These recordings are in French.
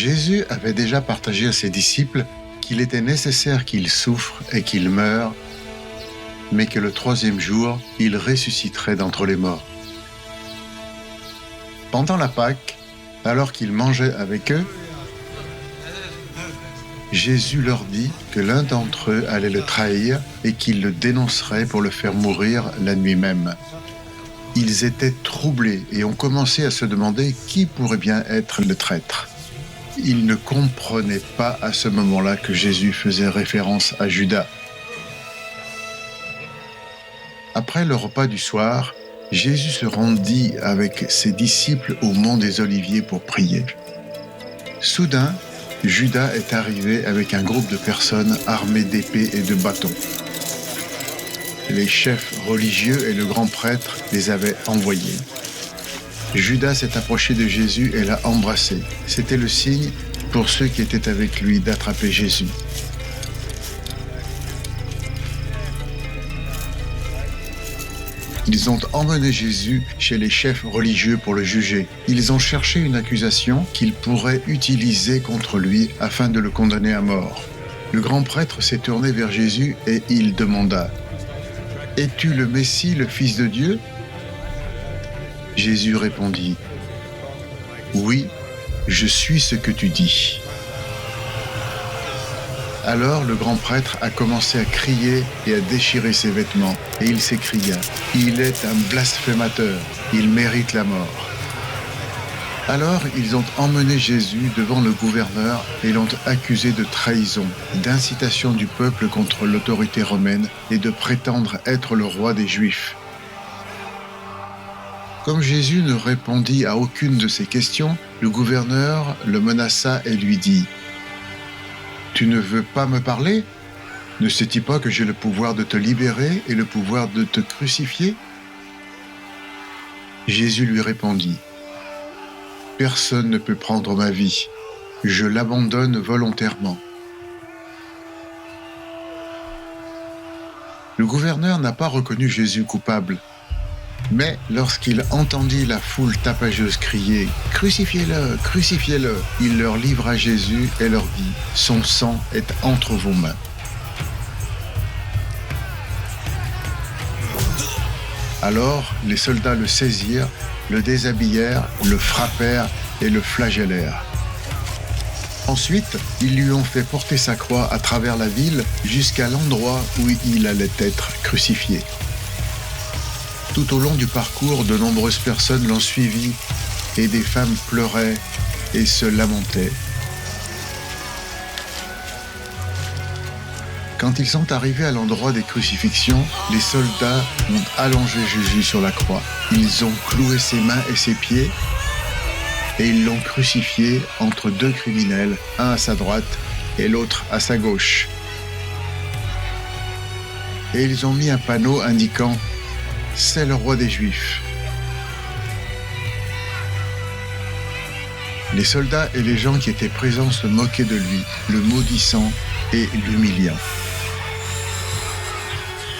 Jésus avait déjà partagé à ses disciples qu'il était nécessaire qu'il souffre et qu'il meure, mais que le troisième jour, il ressusciterait d'entre les morts. Pendant la Pâque, alors qu'il mangeait avec eux, Jésus leur dit que l'un d'entre eux allait le trahir et qu'il le dénoncerait pour le faire mourir la nuit même. Ils étaient troublés et ont commencé à se demander qui pourrait bien être le traître. Ils ne comprenaient pas à ce moment-là que Jésus faisait référence à Judas. Après le repas du soir, Jésus se rendit avec ses disciples au mont des Oliviers pour prier. Soudain, Judas est arrivé avec un groupe de personnes armées d'épées et de bâtons. Les chefs religieux et le grand prêtre les avaient envoyés. Judas s'est approché de Jésus et l'a embrassé. C'était le signe pour ceux qui étaient avec lui d'attraper Jésus. Ils ont emmené Jésus chez les chefs religieux pour le juger. Ils ont cherché une accusation qu'ils pourraient utiliser contre lui afin de le condamner à mort. Le grand prêtre s'est tourné vers Jésus et il demanda « Es-tu le Messie, le Fils de Dieu ?» Jésus répondit « Oui, je suis ce que tu dis. » Alors le grand prêtre a commencé à crier et à déchirer ses vêtements, et il s'écria « Il est un blasphémateur, il mérite la mort. » Alors ils ont emmené Jésus devant le gouverneur et l'ont accusé de trahison, d'incitation du peuple contre l'autorité romaine et de prétendre être le roi des Juifs. Comme Jésus ne répondit à aucune de ces questions, le gouverneur le menaça et lui dit « Tu ne veux pas me parler ? Ne sais-tu pas que j'ai le pouvoir de te libérer et le pouvoir de te crucifier ?» Jésus lui répondit « Personne ne peut prendre ma vie, je l'abandonne volontairement. » Le gouverneur n'a pas reconnu Jésus coupable, mais lorsqu'il entendit la foule tapageuse crier « Crucifiez-le, crucifiez-le !» il leur livra Jésus et leur dit « Son sang est entre vos mains. » Alors les soldats le saisirent, le déshabillèrent, le frappèrent et le flagellèrent. Ensuite, ils lui ont fait porter sa croix à travers la ville jusqu'à l'endroit où il allait être crucifié. Tout au long du parcours, de nombreuses personnes l'ont suivi et des femmes pleuraient et se lamentaient. Quand ils sont arrivés à l'endroit des crucifixions, les soldats ont allongé Jésus sur la croix. Ils ont cloué ses mains et ses pieds et ils l'ont crucifié entre deux criminels, un à sa droite et l'autre à sa gauche. Et ils ont mis un panneau indiquant « C'est le roi des Juifs ». Les soldats et les gens qui étaient présents se moquaient de lui, le maudissant et l'humiliant.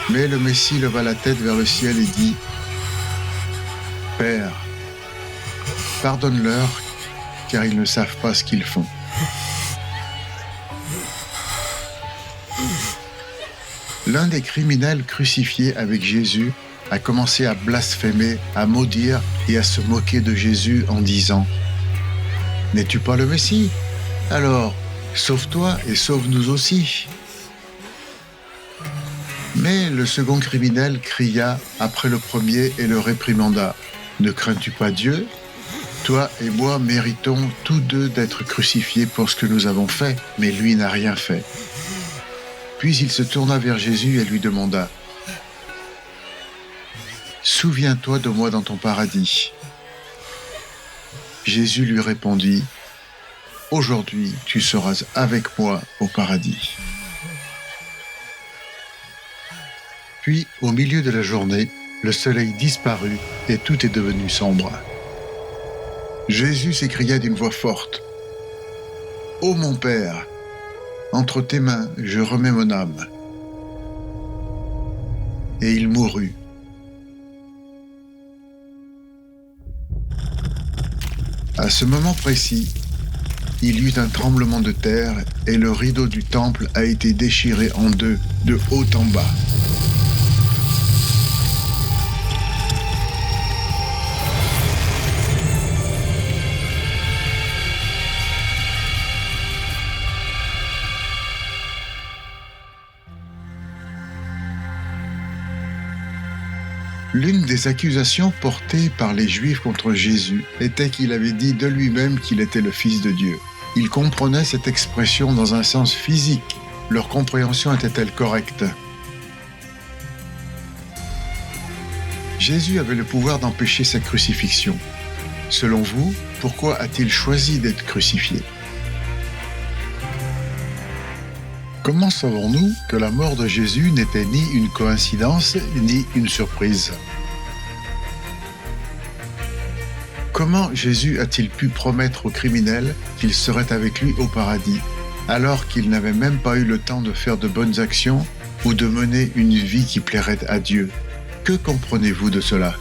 Mais le Messie leva la tête vers le ciel et dit « Père, pardonne-leur, car ils ne savent pas ce qu'ils font. » L'un des criminels crucifiés avec Jésus a commencé à blasphémer, à maudire et à se moquer de Jésus en disant « N'es-tu pas le Messie ? Alors, sauve-toi et sauve-nous aussi. » Mais le second criminel cria après le premier et le réprimanda « Ne crains-tu pas Dieu ? Toi et moi méritons tous deux d'être crucifiés pour ce que nous avons fait, mais lui n'a rien fait. » Puis il se tourna vers Jésus et lui demanda « Souviens-toi de moi dans ton paradis. » Jésus lui répondit « Aujourd'hui, tu seras avec moi au paradis. » Puis, au milieu de la journée, le soleil disparut et tout est devenu sombre. Jésus s'écria d'une voix forte « Ô mon Père, entre tes mains, je remets mon âme. » Et il mourut. À ce moment précis, il y eut un tremblement de terre et le rideau du temple a été déchiré en deux, de haut en bas. L'une des accusations portées par les Juifs contre Jésus était qu'il avait dit de lui-même qu'il était le Fils de Dieu. Ils comprenaient cette expression dans un sens physique. Leur compréhension était-elle correcte? Jésus avait le pouvoir d'empêcher sa crucifixion. Selon vous, pourquoi a-t-il choisi d'être crucifié? Comment savons-nous que la mort de Jésus n'était ni une coïncidence ni une surprise? Comment Jésus a-t-il pu promettre aux criminels qu'il serait avec lui au paradis, alors qu'il n'avait même pas eu le temps de faire de bonnes actions ou de mener une vie qui plairait à Dieu? Que comprenez-vous de cela?